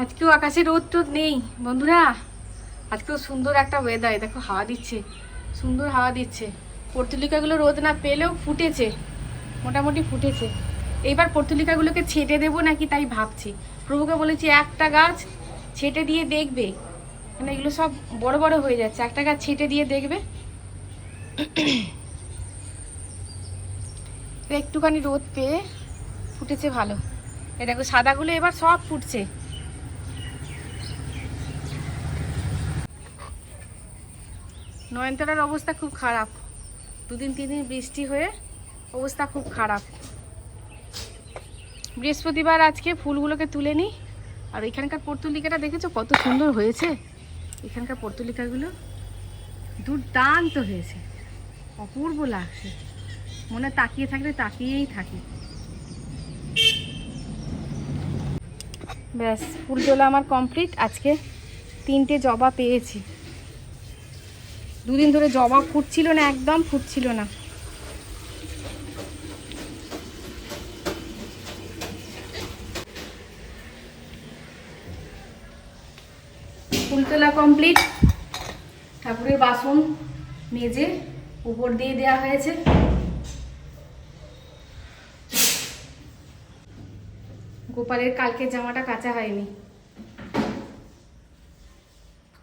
আজকেও আকাশে রোদ টোদ নেই বন্ধুরা। আজকেও সুন্দর একটা ওয়েদার, দেখো হাওয়া দিচ্ছে, সুন্দর হাওয়া দিচ্ছে। পর্তুলিকাগুলো রোদ না পেলেও ফুটেছে, মোটামুটি ফুটেছে। এইবার পর্তুলিকাগুলোকে ছেটে দেবো নাকি তাই ভাবছি। প্রভুকে বলেছি একটা গাছ ছেটে দিয়ে দেখবে, মানে এগুলো সব বড় বড় হয়ে যাচ্ছে, একটা গাছ ছেটে দিয়ে দেখবে। একটুখানি রোদ পেয়ে ফুটেছে ভালো। এ দেখো সাদাগুলো এবার সব ফুটছে। নয়নতারার অবস্থা খুব খারাপ, 2-3 দিন বৃষ্টি হয়ে অবস্থা খুব খারাপ। বৃহস্পতিবার আজকে ফুলগুলোকে তুলে নিই। আর এখানকার পর্তুলিকাটা দেখেছো কত সুন্দর হয়েছে। এখানকার পর্তুলিকাগুলো দুর্দান্ত হয়েছে, অপূর্ব লাগছে, মনে তাকিয়ে থাকলে তাকিয়েই থাকি। ব্যাস, ফুল তোলা আমার কমপ্লিট। আজকে 3টে জবা পেয়েছি। 2 দিন ধরে জবা ফুটছিল না, একদম ফুটছিল না। ফুল তোলা কমপ্লিট। ঠাকুরের বাসন মেজে উপর দিয়ে দেওয়া হয়েছে। গোপালের কালকে জামাটা কাচা হয়নি,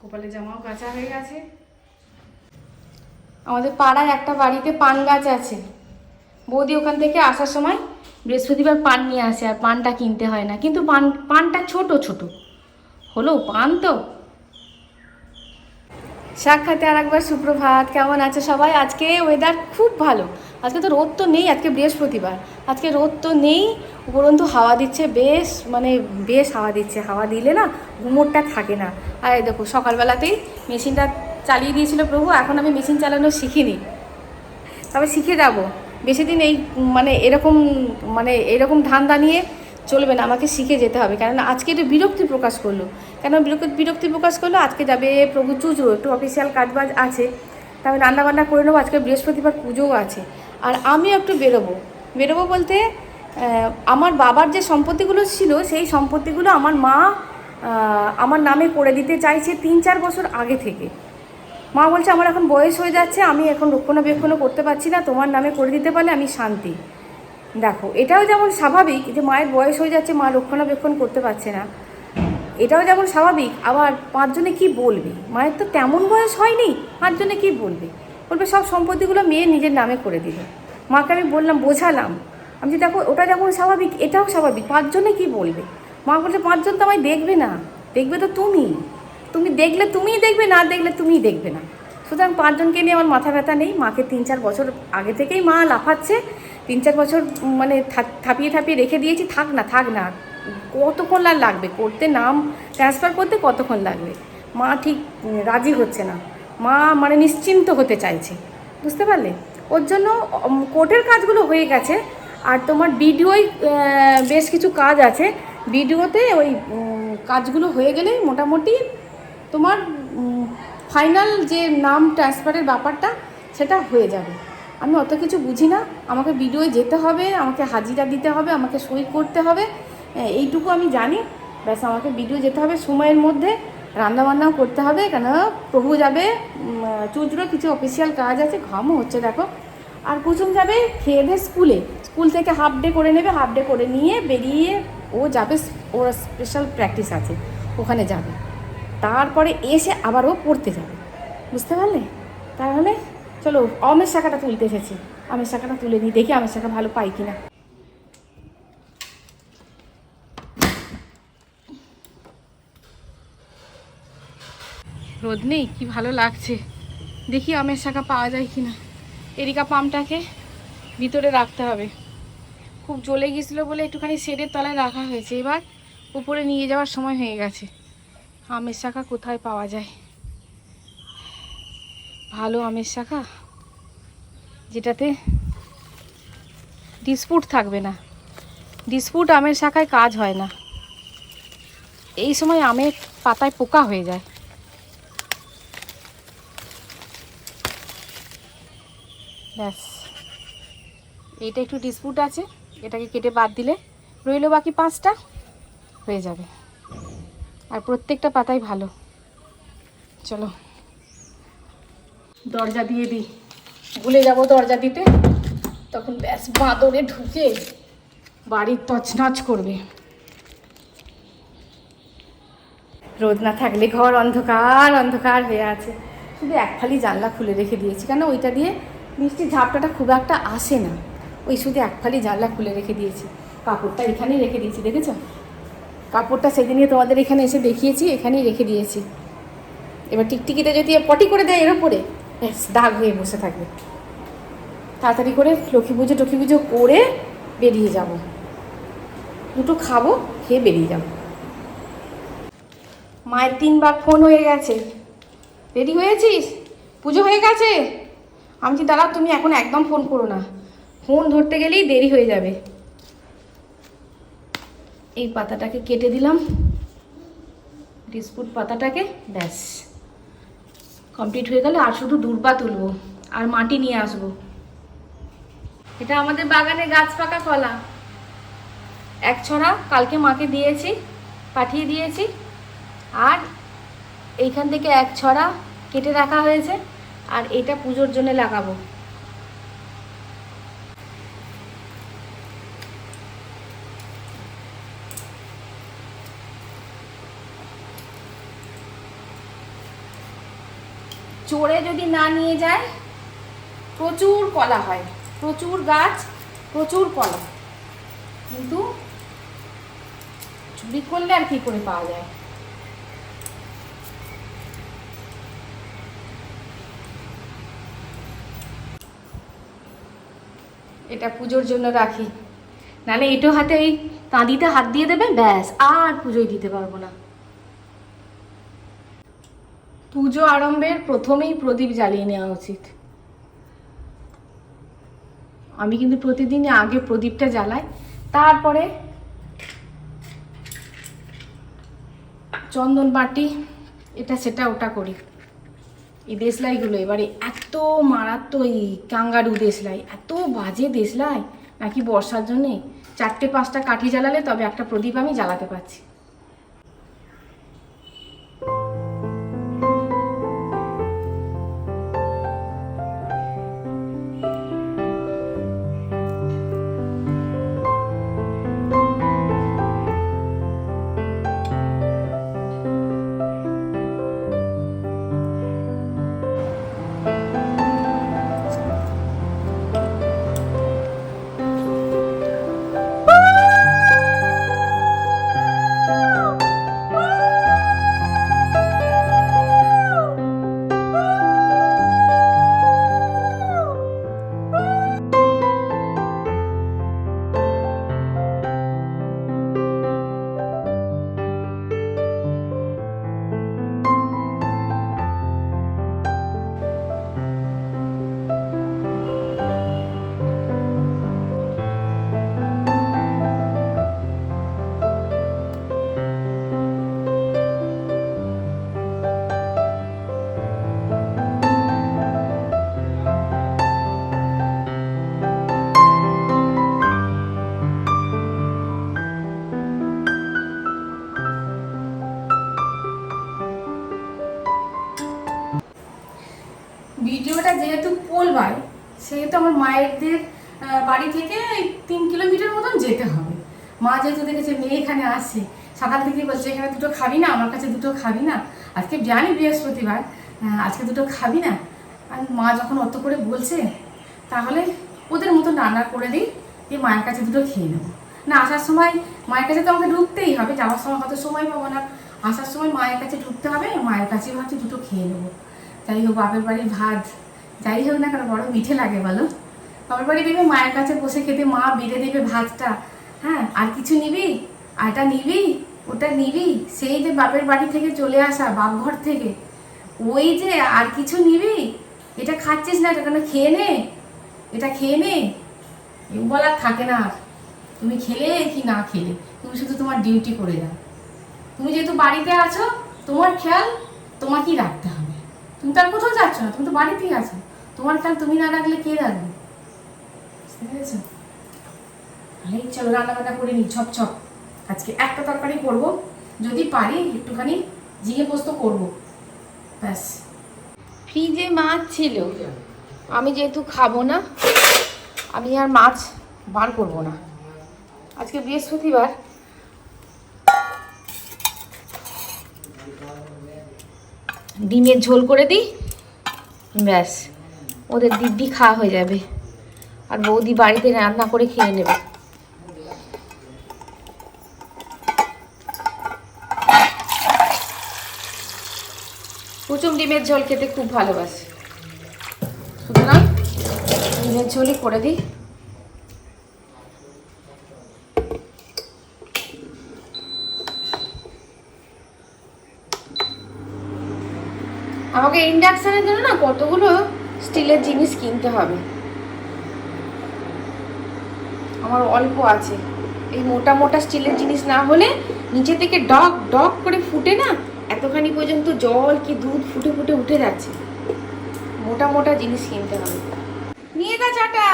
গোপালের জামাও কাচা হয়ে গেছে। আমাদের পাড়ায় একটা বাড়িতে পান গাছ আছে। বৌদি ওখান থেকে আসার সময় বৃহস্পতিবার পান নিয়ে আসে, আর পানটা কিনতে হয় না। কিন্তু পানটা ছোট ছোট হলো, পান তো। সাক্ষাতে আর একবার সুপ্রভাত। কেমন আছে সবাই? আজকে ওয়েদার খুব ভালো। আজকে তো রোদ তো নেই, আজকে বৃহস্পতিবার, আজকে রোদ তো নেই, উপরন্তু হাওয়া দিচ্ছে বেশ, মানে বেশ হাওয়া দিচ্ছে। হাওয়া দিলে না গুমোটটা থাকে না। আর এই দেখো সকালবেলাতেই মেশিনটা চালিয়ে দিয়েছিল প্রভু, এখন আমি মেশিন চালানো শিখিনি, তবে শিখে যাব। বেশি দিন এই এরকম ধান্দা নিয়ে চলবে না, আমাকে শিখে যেতে হবে। কারণ আজকে একটু বিরক্তি প্রকাশ করলো। কেন বিরক্তি প্রকাশ করলো? আজকে যাবে প্রভু চুচড়ো, একটু অফিসিয়াল কাজবাজ আছে, তবে রান্নাবান্না করে নেবো। আজকে বৃহস্পতিবার পুজোও আছে। আর আমিও একটু বেরোবো বলতে আমার বাবার যে সম্পত্তিগুলো ছিল, সেই সম্পত্তিগুলো আমার মা আমার নামে করে দিতে চাইছে 3-4 বছর আগে থেকে। মা বলছে আমার এখন বয়স হয়ে যাচ্ছে, আমি এখন রক্ষণাবেক্ষণও করতে পারছি না, তোমার নামে করে দিতে পারলে আমি শান্তি। দেখো এটাও যেমন স্বাভাবিক যে মায়ের বয়স হয়ে যাচ্ছে, মা রক্ষণাবেক্ষণ করতে পারছে না, এটাও যেমন স্বাভাবিক। আবার 5 জনে কী বলবে? মায়ের তো তেমন বয়স হয়নি, 5 জনে কী বলবে? সব সম্পত্তিগুলো মেয়ে নিজের নামে করে দিল। মাকে আমি বললাম, বোঝালাম, আমি যে দেখো ওটা যেমন স্বাভাবিক এটাও স্বাভাবিক, 5 জনে কী বলবে? মা বলছে 5 জন তো আমায় দেখবে না, দেখবে তো তুমি দেখলে তুমিই দেখবে, না দেখলে তুমিই দেখবে না। সুতরাং 5 জনকে নিয়ে আমার মাথা ব্যথা নেই। মাকে 3-4 বছর আগে থেকেই মা লাফাচ্ছে, 3-4 বছর মানে থাপিয়ে রেখে দিয়েছি। থাক না কতক্ষণ লাগবে করতে, নাম ট্রান্সফার করতে কতক্ষণ লাগবে? মা ঠিক রাজি হচ্ছে না, মা মানে নিশ্চিন্ত হতে চাইছে, বুঝতে পারলে? ওর জন্য কোর্টের কাজগুলো হয়ে গেছে। আর তোমার বিডিওই বেশ কিছু কাজ আছে, বিডিওতে ওই কাজগুলো হয়ে গেলেই মোটামুটি তোমার ফাইনাল যে নাম ট্রান্সফারের ব্যাপারটা সেটা হয়ে যাবে। আমি অত কিছু বুঝি না, আমাকে বিডিওয়ে যেতে হবে, আমাকে হাজিরা দিতে হবে, আমাকে সই করতে হবে, এইটুকু আমি জানি। ব্যাস, আমাকে বিডিও যেতে হবে সময়ের মধ্যে, রান্নাবান্নাও করতে হবে, কেন প্রভু যাবে চুচড়ো, কিছু অফিসিয়াল কাজ আছে, ঘামও হচ্ছে দেখো। আর কুসুম যাবে খেয়ে দিয়ে স্কুল থেকে হাফ ডে করে নেবে, হাফ ডে করে নিয়ে বেরিয়ে ও যাবে, ওর স্পেশাল প্র্যাকটিস আছে, ওখানে যাবে। তারপরে এসে আবার ও পড়তে যাবে, বুঝতে পারলে? তাহলে চলো আমের শাখাটা তুলতে এসেছি, আমের শাখাটা তুলে নিই, দেখি আমের শাখা ভালো পাই কিনা। রোদ নেই, কি ভালো লাগছে। দেখি আমের শাখা পাওয়া যায় কিনা। এরিকা পামটাকে ভিতরে রাখতে হবে, খুব জ্বলে গেছিলো বলে একটুখানি শেডের তলায় রাখা হয়েছে। এবার উপরে নিয়ে যাওয়ার সময় হয়ে গেছে। আমের শাখা কোথায় পাওয়া যায় ভালো আমের শাখা, যেটাতে ডিসপুট থাকবে না? ডিসপুট আমের শাখায় কাজ হয় না, এই সময় আমের পাতায় পোকা হয়ে যায়। ব্যাস, এইটা একটু ডিসপুট আছে, এটাকে কেটে বাদ দিলে রইল বাকি 5টা, হয়ে যাবে। আর প্রত্যেকটা পাতাই ভালো। চলো দরজা দিয়ে দিই, ভুলে যাবো দরজা দিতে, তখন ব্যাস বাঁদরে ঢুকে বাড়ির তছনছ করবে। রোদ না থাকলে ঘর অন্ধকার অন্ধকার হয়ে আছে। শুধু এক ফালি জানলা খুলে রেখে দিয়েছি, কেন ওইটা দিয়ে বৃষ্টির ঝাপটাটা খুব একটা আসে না, ওই শুধু এক ফালি জানলা খুলে রেখে দিয়েছি। কাপড়টা এখানেই রেখে দিয়েছি, দেখেছো? কাপড়টা সেদিনই তোমাদের এখানে এসে দেখিয়েছি, এখানেই রেখে দিয়েছি। এবার টিকটিকিতে যদি পটি করে দেয় এর ওপরে, ব্যাস দাগ হয়ে বসে থাকবে। তাড়াতাড়ি করে লক্ষ্মী পুজো টক্ষ্মী পুজো করে বেরিয়ে যাব, দুটো খাবো, খেয়ে বেরিয়ে যাব। মায়ের 3 বার ফোন হয়ে গেছে, রেডি হয়েছিস, পুজো হয়ে গেছে। আমি কি দাঁড়াও, তুমি এখন একদম ফোন করো না, ফোন ধরতে গেলেই দেরি হয়ে যাবে। এই পাতাটাকে কেটে দিলাম, বিস্কুট পাতাটাকে, ব্যাস কমপ্লিট হয়ে গেল। আর শুধু দূর্বা তুলবো আর মাটি নিয়ে আসবো। এটা আমাদের বাগানে গাছ পাকা কলা, 1 ছড়া কালকে মাকে দিয়েছি, পাঠিয়ে দিয়েছি। আর এইখান থেকে 1 ছড়া কেটে রাখা হয়েছে, আর এটা পুজোর জন্য লাগাবো। চোরে যদি না নিয়ে যায়, প্রচুর কলা হয়, প্রচুর গাছ, প্রচুর কলা, কিন্তু চুরি করলে আর কি করে পাওয়া যায়। এটা পুজোর জন্য রাখি, নাহলে এটো হাতে এই কাঁদিতে হাত দিয়ে দেবে, ব্যাস আর পুজোয় দিতে পারবো না। পুজো আরম্ভের প্রথমেই প্রদীপ জ্বালিয়ে নেওয়া উচিত। আমি কিন্তু প্রতিদিন আগে প্রদীপটা জ্বালাই, তারপরে চন্দন বাটি এটা সেটা ওটা করি। এই দেশলাইগুলো এবারে এত মারাত্মক, এই কাঙ্গারু দেশলাই, এত বাজে দেশলাই, নাকি বর্ষার জন্যে 4টে-5টা কাঠি জ্বালালে তবে একটা প্রদীপ আমি জ্বালাতে পারছি। ভিডিওটা যেহেতু পোলবার, সেহেতু আমার মায়েরদের বাড়ি থেকে 3 কিলোমিটার মতন যেতে হবে। মা যেহেতু দেখেছে মেয়ে এখানে আসে, সকাল থেকেই বলছে এখানে দুটো খাবি না, আমার কাছে দুটো খাবি না, আজকে জানি বৃহস্পতিবার, আজকে দুটো খাবি না। আর মা যখন অত করে বলছে, তাহলে ওদের মতো রান্না করে দিই, দিয়ে মায়ের কাছে দুটো খেয়ে নেবো। না আসার সময় মায়ের কাছে তো আমাকে ঢুকতেই হবে, যাওয়ার সময় কত সময় পাবো না, আসার সময় মায়ের কাছে ঢুকতে হবে, মায়ের কাছেই ভাবছি দুটো খেয়ে নেবো। যাই হোক, বাপের বাড়ির ভাত যাই হোক না কেন বড় মিঠে লাগে বলো। বাপের বাড়ি দেবে মায়ের কাছে বসে খেতে, মা বেড়ে দেবে ভাতটা, হ্যাঁ আর কিছু নিবি, আটা নিবি, ওটা নিবি, সেই যে বাপের বাড়ি থেকে চলে আসা, বাপঘর থেকে, ওই যে আর কিছু নিবি, এটা খাচ্ছিস না, এটা কেন খেয়ে নে, এটা খেয়ে নে, বলার থাকে না আর। তুমি খেলে কি না খেলে, তুমি শুধু তোমার ডিউটি করে যাও। তুমি যেহেতু বাড়িতে আছো, তোমার খেয়াল তোমাকেই রাখতে হবে। তুমি তো আর কোথাও যাচ্ছ না, তুমি তো বাড়িতেই আছো, তোমার খেয়াল তুমি না রাখলে কে রাখবে, বুঝতে পেরেছো? চলো রান্না বান্না করে নি ছপ ছপ। আজকে একটা তরকারি করবো, যদি পারি একটুখানি ঝিঙে পোস্ত করবো, ব্যাস। ফ্রিজে মাছ ছিল, আমি যেহেতু খাবো না আমি আর মাছ বার করবো না। আজকে বৃহস্পতিবার, ডিমের ঝোল করে দিই, ব্যাস ওদের দিব্যি খাওয়া হয়ে যাবে, আর বৌদি বাড়িতে রান্না করে খেয়ে নেবে। কুচুম ডিমের ঝোল খেতে খুব ভালোবাসে, সুতরাং ডিমের ঝোলই করে দিই। আমাকে ইন্ডাকশনের জন্য না কতগুলো স্টিলের জিনিস কিনতে হবে, আমার অল্প আছে। এই মোটা মোটা স্টিলের জিনিস না হলে নিচে থেকে ডক ডক করে ফুটে না, এতখানি পর্যন্ত জল কি দুধ ফুটে ফুটে উঠে যাচ্ছে। মোটা মোটা জিনিস কিনতে হবে। নিয়ে যা চাটা।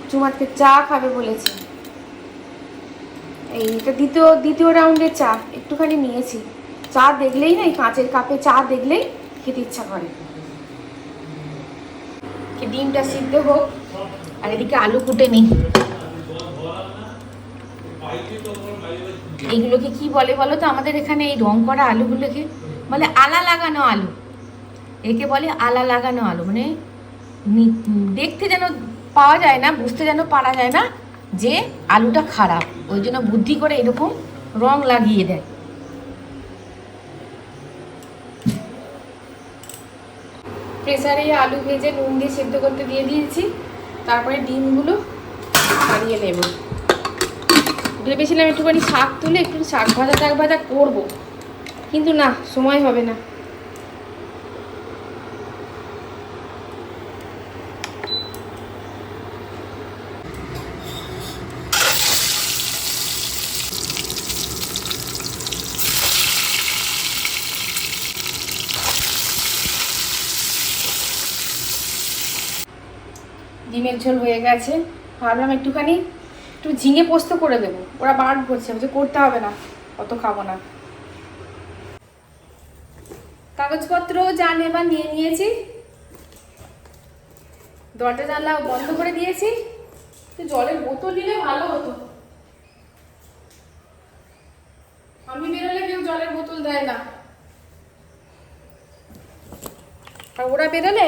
চুমাতকে চা খাবে বলেছে, এইটা দ্বিতীয় রাউন্ডের চা একটুখানি নিয়েছি। চা দেখলেই না, এই কাঁচের কাপে চা দেখলেই খেতে ইচ্ছা করে। ডিমটা সিদ্ধ হোক, আর এদিকে আলু কুটে নিই। এইগুলোকে কি বলে বলো তো? আমাদের এখানে এই রং করা আলুগুলোকে বলে আলা লাগানো আলু। একে বলে আলা লাগানো আলু, মানে দেখতে যেন পাওয়া যায় না, বুঝতে যেন পারা যায় না যে আলুটা খারাপ, ওই জন্য বুদ্ধি করে এরকম রং লাগিয়ে দেয়। প্রেসারে আলু ভেজে নুন দিয়ে সেদ্ধ করতে দিয়ে দিয়েছি, তারপরে ডিমগুলো ছাড়িয়ে নেব। ভেবেছিলাম একটুখানি শাক তুলে একটু শাক ভাজা করবো, কিন্তু না, সময় হবে না। ডিমের ঝোল হয়ে গেছে, ভাবলাম একটু ঝিঙে পোস্ত করে দেবো। ওরা বারণ করছে, বলছে করতে হবে না, অত খাবো না। কাগজপত্র যা নেবার নিয়ে নিয়েছি, দরজা জানলা বন্ধ করে দিয়েছি। তো জলের বোতল নিলে ভালো হতো, আমি বেরোলে কেউ জলের বোতল দেয় না, আর ওরা বেরোলে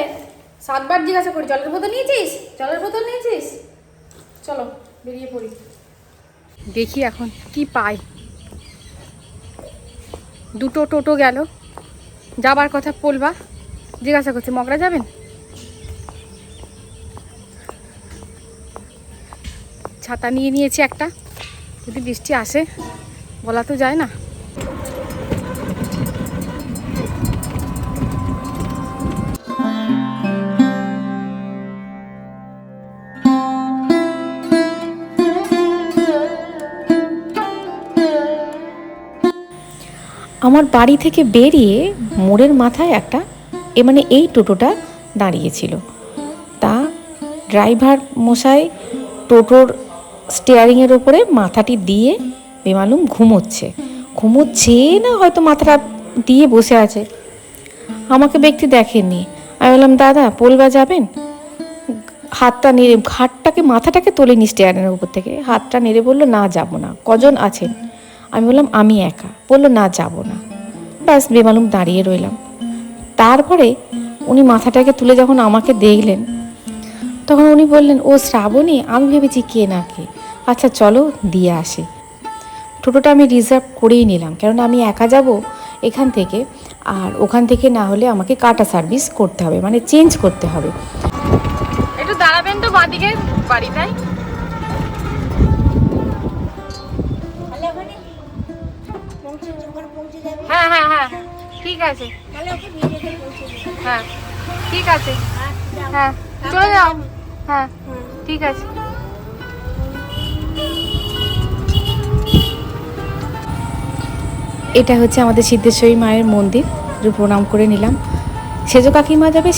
7 বার জিজ্ঞাসা করি, জলের বোতল নিয়েছিস, জলের বোতল নিয়েছিস? চলো বেরিয়ে পড়ি, দেখি এখন কি পাই। দুটো টোটো গেল, যাবার কথা বলবা, জিজ্ঞাসা করছে মগরা যাবেন? ছাতা নিয়ে নিয়েছি একটা, যদি বৃষ্টি আসে বলা তো যায় না। আমার বাড়ি থেকে বেরিয়ে মোড়ের মাথায় একটা মানে এই টোটোটা দাঁড়িয়েছিল। তা ড্রাইভার মশাই টোটোর স্টিয়ারিংয়ের ওপরে মাথাটি দিয়ে বেমালুম ঘুমোচ্ছে না, হয়তো মাথাটা দিয়ে বসে আছে। আমাকে ব্যক্তি দেখেননি। আমি বললাম, দাদা পোলবা যাবেন? হাতটা নেড়ে, মাথাটাকে তোলেনি স্টিয়ারিংয়ের উপর থেকে, হাতটা নেড়ে বললো, না যাবো না। কজন আছেন? আমি বললাম, আমি একা। বললো, না যাবো না। ব্যাস বেমালুম দাঁড়িয়ে রইলাম। তারপরে উনি মাথাটাকে তুলে যখন আমাকে দেখলেন, তখন উনি বললেন, ও শ্রাবণী। আমি ভেবেছি কে না কে, আচ্ছা চলো দিয়ে আসি। টোটোটা আমি রিজার্ভ করেই নিলাম, কেননা আমি একা যাব এখান থেকে, আর ওখান থেকে না হলে আমাকে কাটা সার্ভিস করতে হবে, মানে চেঞ্জ করতে হবে। একটু দাঁড়াবেন তো বাঁদিকে বাড়িটাই। হ্যাঁ হ্যাঁ হ্যাঁ ঠিক আছে, হ্যাঁ ঠিক আছে, হ্যাঁ চলে যাও, হ্যাঁ ঠিক আছে। এটা হচ্ছে আমাদের সিদ্ধেশ্বরী মায়ের মন্দির, প্রণাম করে নিলাম। সেজো কাকিমা যাবে।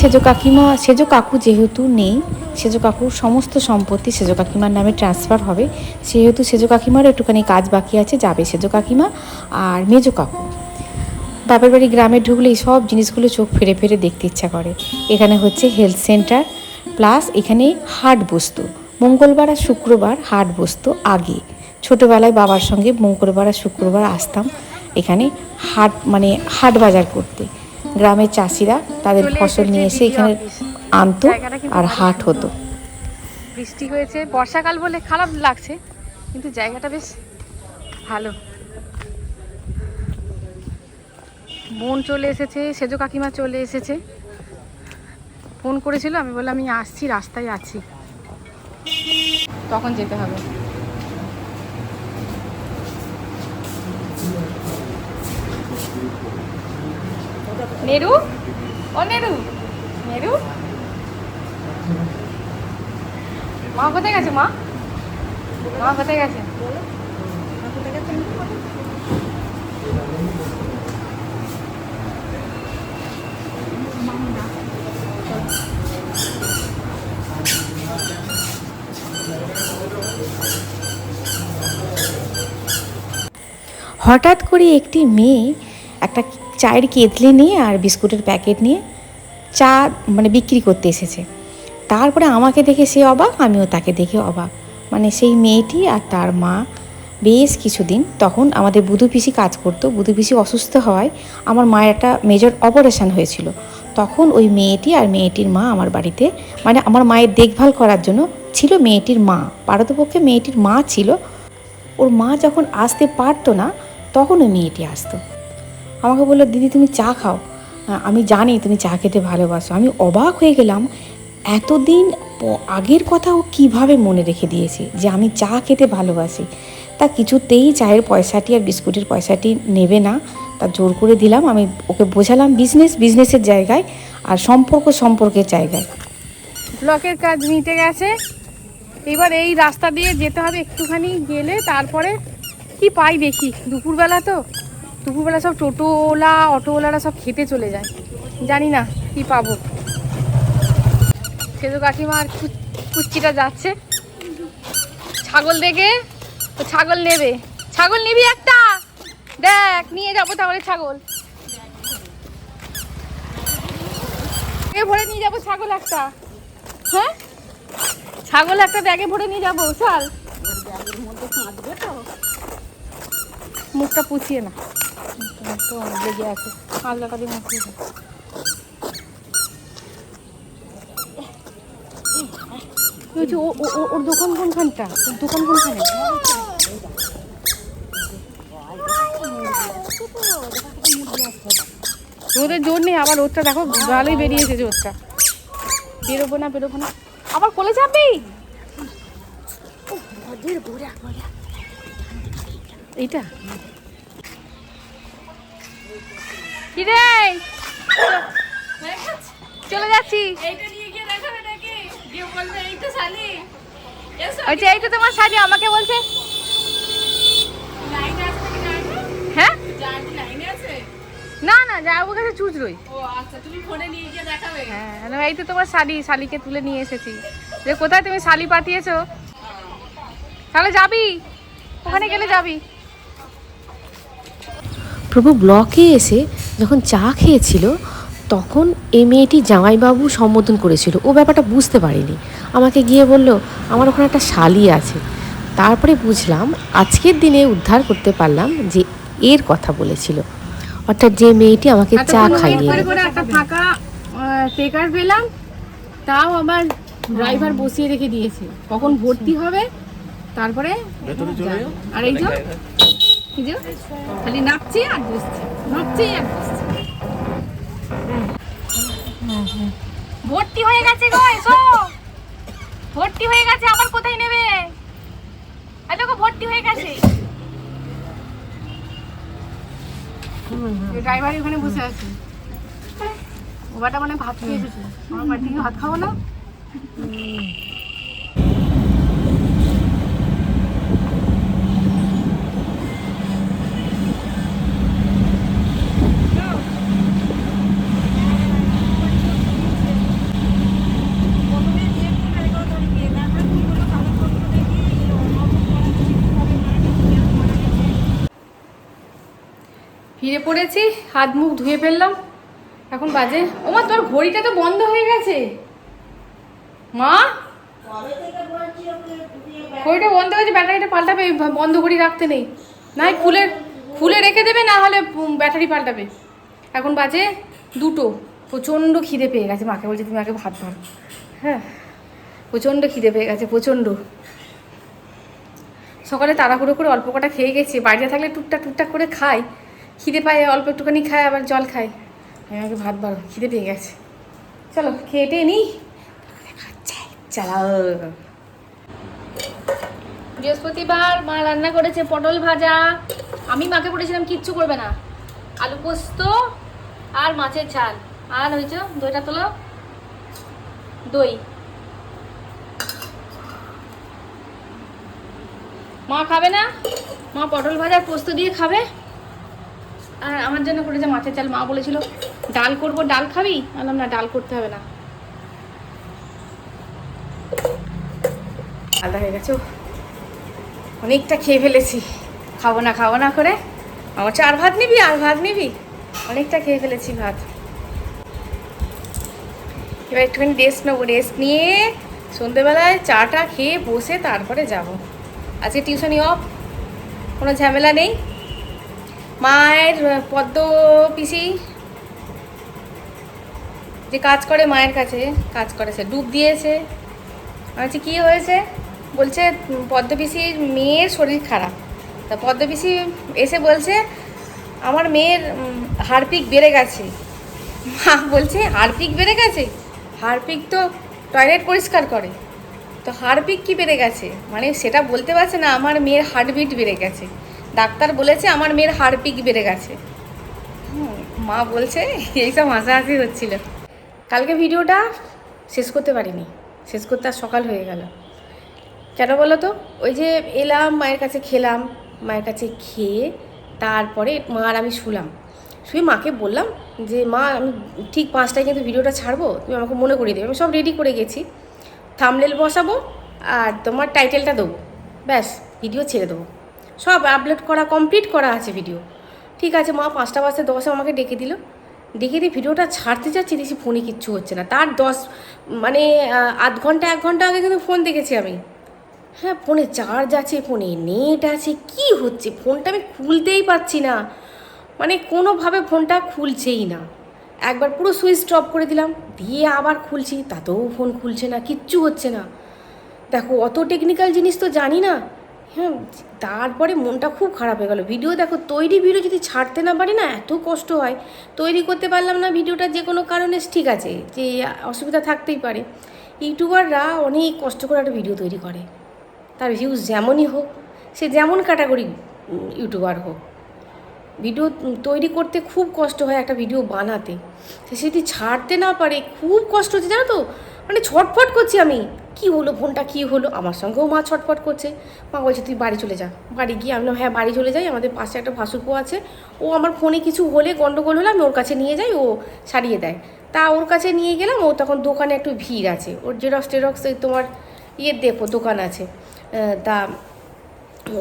সেজো কাকু যেহেতু নেই, সেজো কাকুর সমস্ত সম্পত্তি সেজো কাকিমার নামে ট্রান্সফার হবে, সেহেতু সেজো কাকিমারও একটুখানি কাজ বাকি আছে, যাবে সেজো কাকিমা আর মেজো কাকু। বাপের বাড়ি গ্রামে ঢুকলে এই সব জিনিসগুলো চোখ ফেরে ফেরে দেখতে ইচ্ছা করে। এখানে হচ্ছে হেলথ সেন্টার, প্লাস এখানে হাট বসতো মঙ্গলবার আর শুক্রবার, হাট বসতো আগে। ছোটোবেলায় বাবার সঙ্গে মঙ্গলবার আর শুক্রবার আসতাম এখানে হাট, মানে হাট বাজার করতে। গ্রামের চাষিরা তাদের ফসল নিয়ে এসে এখানে আনতো আর হাট হতো। বৃষ্টি হয়েছে, বর্ষাকাল বলে খারাপ লাগছে, কিন্তু জায়গাটা বেশ ভালো। বোন চলে এসেছে, সেজো কাকিমা চলে এসেছে, ফোন করেছিল, আমি বললাম আমি আসছি, রাস্তায় আছি, তখন যেতে হবে। নেরু, ও নেরু, নেরু, মা কোথায় গেছে? মা কোথায় গেছে? হঠাৎ করে একটি মেয়ে একটা চায়ের কেতলি নিয়ে আর বিস্কুটের প্যাকেট নিয়ে চা মানে বিক্রি করতে এসেছে। তারপরে আমাকে দেখে সে অবাক, আমিও তাকে দেখে অবাক। মানে সেই মেয়েটি আর তার মা বেশ কিছুদিন, তখন আমাদের বুধু পিসি কাজ করতো, বুধু পিসি অসুস্থ হওয়ায় আমার মায়ের একটা মেজর অপারেশন হয়েছিল। তখন ওই মেয়েটি আর মেয়েটির মা আমার বাড়িতে, মানে আমার মায়ের দেখভাল করার জন্য ছিল মেয়েটির মা, পারতপক্ষে মেয়েটির মা ছিল। ওর মা যখন আসতে পারতো না, তখন ওই মেয়েটি আসতো। আমাকে বললো, দিদি তুমি চা খাও, আমি জানি তুমি চা খেতে ভালোবাসো। আমি অবাক হয়ে গেলাম, এতদিন আগের কথা ও কীভাবে মনে রেখে দিয়েছে যে আমি চা খেতে ভালোবাসি। তা কিছুতেই চায়ের পয়সাটি আর বিস্কুটের পয়সাটি নেবে না, তা জোর করে দিলাম। আমি ওকে বোঝালাম বিজনেসের জায়গায় আর সম্পর্কের জায়গায়। ব্লকের কাজ মিটে গেছে, এবার এই রাস্তা দিয়ে যেতে হবে, একটুখানি গেলে তারপরে কি পাই দেখি। দুপুরবেলা সব টোটোওয়ালা অটোওয়ালারা সব খেতে চলে যায়, জানি না কি পাবো। সেজো কাকিমা আর কুচ্চিটা যাচ্ছে ছাগল দেখে, তো ছাগল নেবে। ছাগল নিবি একটা? দেখ নিয়ে যাবো তাহলে ছাগল, ভরে নিয়ে যাবো ছাগল একটা। হ্যাঁ, ছাগল একটা ব্যাগে ভরে নিয়ে যাবো। চল, মুখটা পুছিয়ে না, তো লেগে আছে, আলদাটা দিয়ে মুছিয়ে না। ওর দোকান কোনখানটা? দোকান কোনখানে? রোদের জোর নেই, আবার রোদটা দেখো ভালোই বেরিয়েছে, জোরটা। বেরোবো না আবার কোলে যাবি? এইটা কি রে? চলে যাচ্ছি। এইটা তোমার শাড়ি, আমাকে বলছে। হ্যাঁ না যাবো কাছে চুচরোই। হ্যাঁ, এই তো তোমার শালিকে তুলে নিয়ে এসেছি। যে কোথায় তুমি শালি পাঠিয়েছো, তাহলে যাবি, ওখানে গেলে যাবি। প্রভু ব্লকে এসে যখন চা খেয়েছিল, তখন এই মেয়েটি জামাইবাবু সম্বোধন করেছিল। ও ব্যাপারটা বুঝতে পারিনি, আমাকে গিয়ে বলল আমার ওখানে একটা শালি আছে। তারপরে বুঝলাম, আজকের দিনে উদ্ধার করতে পারলাম যে এর কথা বলেছিল, অর্থাৎ যে মেয়েটি আমাকে চা খাইয়ে। একটা ফাঁকা টেকার পেলাম, তাও আবার ড্রাইভার বসিয়ে রেখে দিয়েছে, কখন ভর্তি হবে তারপরে। আর এই যে খালি নাচছে আর বসছে, ভর্তি হয়ে গেছে গো, এসো, ভর্তি হয়ে গেছে। আবার কোথায় নেবে? দেখো ভর্তি হয়ে গেছে। ড্রাইভার ওখানে বসে আছে, ওটা মানে ভাত খেয়ে এসেছে। আমার বাড়ি থেকে ভাত খাবো না। ফিরে পড়েছি, হাত মুখ ধুয়ে ফেললাম, এখন বাজে ওমা তোর ঘড়িটা তো বন্ধ হয়ে গেছে মা, ঘড়িটা বন্ধ হয়েছে, ব্যাটারিটা পাল্টাবে, বন্ধ ঘড়ি রাখতে নেই, নাই খুলে খুলে রেখে দেবে, না হলে ব্যাটারি পাল্টাবে। এখন বাজে 2টো, প্রচণ্ড খিদে পেয়ে গেছে, মাকে বলছে তুমি আগে ভাত ধর। হ্যাঁ প্রচণ্ড খিদে পেয়ে গেছে, প্রচণ্ড। সকালে তাড়াহুড়ো করে অল্প কটা খেয়ে গেছি, বাড়িতে থাকলে টুকটাক টুকটাক করে খাই, খিদে পায় অল্প একটুখানি খাই, আবার জল খাই। আমি আগে ভাত বাড়ো, খিদে পেয়ে গেছে, চলো খেয়ে নিই, চালাও। বৃহস্পতিবার মা রান্না করেছে পটল ভাজা, আমি মাকে বলেছিলাম কিচ্ছু করবে না, আলু পোস্ত আর মাছের ঝাল, আর হয়েছে দইটা তোলো, দই। মা খাবে না, মা পটল ভাজার পোস্ত দিয়ে খাবে, আর আমার জন্য করেছে মাছের ঝাল। মা বলেছিল ডাল করবো, ডাল খাবি, বললাম না ডাল করতে হবে না। আলাদা হয়ে গেছে, অনেকটা খেয়ে ফেলেছি, খাবো না করে আমার আর ভাত নিবি, আর ভাত নিবি, অনেকটা খেয়ে ফেলেছি ভাত। এবার একটুখানি রেস্ট নেবো, রেস্ট নিয়ে সন্ধেবেলায় চাটা খেয়ে বসে তারপরে যাব। আজকে টিউশনি অফ, কোনো ঝামেলা নেই। মায়ের পদ্ম পিসি যে কাজ করে মায়ের কাছে, কাজ করেছে, ডুব দিয়েছে। আচ্ছা কী হয়েছে, বলছে পদ্ম পিসির মেয়ের শরীর খারাপ, তা পদ্ম পিসি এসে বলছে আমার মেয়ের হাড়পিক বেড়ে গেছে। মা বলছে হাড়পিক বেড়ে গেছে, হাড়পিক তো টয়লেট পরিষ্কার করে, তো হাড়পিক কি বেড়ে গেছে, মানে সেটা বলতে পারছে না, আমার মেয়ের হার্টবিট বেড়ে গেছে, ডাক্তার বলেছে আমার মেয়ের হাড়পিক বেড়ে গেছে। মা বলছে, এইসব হাসাহাসি হচ্ছিল। কালকে ভিডিওটা শেষ করতে পারিনি, শেষ করতে আর সকাল হয়ে গেল। কেন বলো তো, ওই যে এলাম মায়ের কাছে, খেলাম, মায়ের কাছে খেয়ে তারপরে মা আর আমি শুলাম, শুয়ে মাকে বললাম যে মা আমি ঠিক 5টায় কিন্তু ভিডিওটা ছাড়বো, তুমি আমাকে মনে করিয়ে দেবে। আমি সব রেডি করে গেছি, থাম্বনেল বসাবো আর তোমার টাইটেলটা দেবো, ব্যাস ভিডিও ছেড়ে দেবো, সব আপলোড করা কমপ্লিট করা আছে ভিডিও। ঠিক আছে মা 5টা বাজতে 10 আমাকে ডেকে দিল, ডেকে দিয়ে ভিডিওটা ছাড়তে যাচ্ছি, দেখছি ফোনে কিচ্ছু হচ্ছে না। তার 10 মানে আধ ঘন্টা 1 ঘন্টা আগে কিন্তু ফোন দেখেছি আমি। হ্যাঁ ফোনে চার্জ আছে, ফোনে নেট আছে, কি হচ্ছে ফোনটা আমি খুলতেই পারছি না, মানে কোনোভাবে ফোনটা খুলছেই না। একবার পুরো সুইচ অফ করে দিলাম, দিয়ে আবার খুলছি, তাতেও ফোন খুলছে না, কিচ্ছু হচ্ছে না। দেখো অত টেকনিক্যাল জিনিস তো জানি না। হ্যাঁ তারপরে মনটা খুব খারাপ হয়ে গেল। ভিডিও দেখো, তৈরি ভিডিও যদি ছাড়তে না পারি না এত কষ্ট হয়, তৈরি করতে পারলাম না ভিডিওটা যে কোনো কারণে, ঠিক আছে যে অসুবিধা থাকতেই পারে। ইউটিউবাররা অনেক কষ্ট করে একটা ভিডিও তৈরি করে, তার ভিউজ যেমনই হোক, সে যেমন ক্যাটাগরি ইউটিউবার হোক, ভিডিও তৈরি করতে খুব কষ্ট হয়, একটা ভিডিও বানাতে, সে সেটি ছাড়তে না পারে, খুব কষ্ট হচ্ছে জানো তো, মানে ছটফট করছি আমি, কি হলো ফোনটা কী হলো। আমার সঙ্গেও মা ছটফট করছে, মা বলছে তুই বাড়ি চলে যা। বাড়ি গিয়ে আমি হ্যাঁ বাড়ি চলে যাই, আমাদের পাশে একটা ভাসুরপো আছে, ও আমার ফোনে কিছু হলে গন্ডগোল হলে আমি ওর কাছে নিয়ে যাই, ও সারিয়ে দেয়। তা ওর কাছে নিয়ে গেলাম, ও তখন দোকানে একটু ভিড় আছে, ওর জেরক্স তোমার দেখো দোকান আছে, তা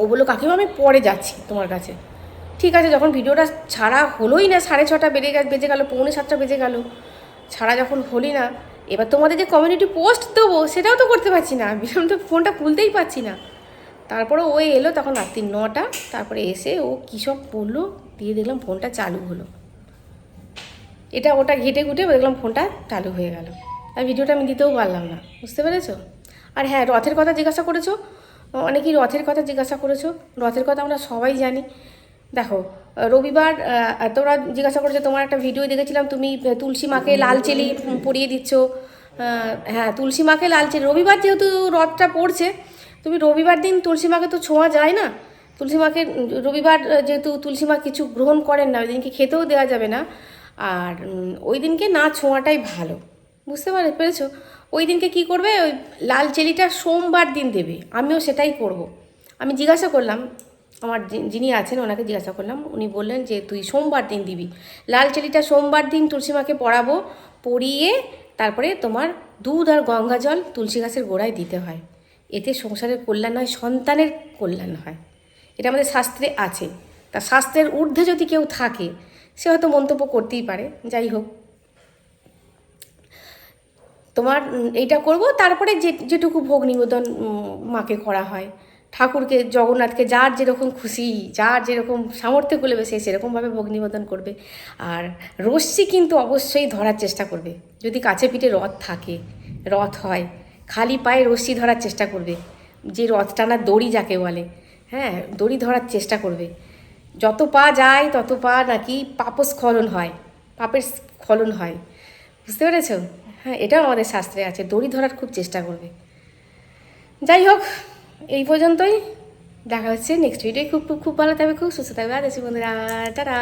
ও বললো কাকিমা আমি পরে যাচ্ছি তোমার কাছে। ঠিক আছে, যখন ভিডিওটা ছাড়া হলোই না, 6:30 বেজে গেল, 6:45 বেজে গেল, ছাড়া যখন হলি না, এবার তোমাদের যে কমিউনিটি পোস্ট দেবো সেটাও তো করতে পারছি না, আমি তো ফোনটা খুলতেই পারছি না। তারপরে ওই এলো তখন রাত্রি 9টা, তারপরে এসে ও কী সব বললো, দিয়ে দেখলাম ফোনটা চালু হলো, এটা ওটা ঘেটে ঘুটে দেখলাম ফোনটা চালু হয়ে গেল, আর ভিডিওটা আমি দিতেও পারলাম না, বুঝতে পেরেছো। আর হ্যাঁ রথের কথা জিজ্ঞাসা করেছো, অনেকেই রথের কথা জিজ্ঞাসা করেছো, রথের কথা আমরা সবাই জানি। দেখো রবিবার তোমরা জিজ্ঞাসা করেছো, তোমার একটা ভিডিও দেখেছিলাম তুমি তুলসী মাকে লাল চেলি পরিয়ে দিচ্ছ, হ্যাঁ তুলসী মাকে লাল চেলি, রবিবার যেহেতু রথটা পড়ছে, তুমি রবিবার দিন তুলসী মাকে তো ছোঁয়া যায় না, তুলসী মাকে রবিবার যেহেতু তুলসী মা কিছু গ্রহণ করেন না, ওই দিনকে খেতেও দেওয়া যাবে না, আর ওই দিনকে না ছোঁয়াটাই ভালো, বুঝতে পেরেছো। ওই দিনকে কি করবে, ওই লাল চেলিটা সোমবার দিন দেবে, আমিও সেটাই করব। আমি জিজ্ঞাসা করলাম আমার যিনি আছেন ওনাকে জিজ্ঞাসা করলাম, উনি বললেন যে তুই সোমবার দিন দিবি লাল চেলিটা, সোমবার দিন তুলসী মাকে পড়াবো, পরিয়ে তারপরে তোমার দুধ আর গঙ্গা জল তুলসী গাছের গোড়ায় দিতে হয়, এতে সংসারের কল্যাণ হয়, সন্তানের কল্যাণ হয়, এটা আমাদের শাস্ত্রে আছে। তা শাস্ত্রের ঊর্ধ্বে যদি কেউ থাকে সে হয়তো মন্তব্য করতেই পারে, যাই হোক। তোমার এইটা করব, তারপরে যেটুকু ভোগ নিবেদন মাকে করা হয়, ঠাকুরকে জগন্নাথকে যার যেরকম খুশি, যার যেরকম সামর্থ্য কুলেবে সে সেরকমভাবে ভোগ নিবেদন করবে। আর রশ্মি কিন্তু অবশ্যই ধরার চেষ্টা করবে, যদি কাছে পিঠে রথ থাকে, রথ হয়, খালি পায়ে রশ্মি ধরার চেষ্টা করবে, যে রথ টানার দড়ি যাকে বলে, হ্যাঁ, দড়ি ধরার চেষ্টা করবে। যত পা যায় তত পা নাকি পাপস্খলন হয়, পাপের স্খলন হয়, বুঝতে পেরেছ? হ্যাঁ, এটাও আমাদের শাস্ত্রে আছে, দড়ি ধরার খুব চেষ্টা করবে। যাই হোক, এই পর্যন্তই, দেখা হচ্ছে নেক্সট ভিডিও। খুব খুব খুব ভালো থাকবে, খুব সুস্থ থাকবে। আর বন্ধুরা, টাটা।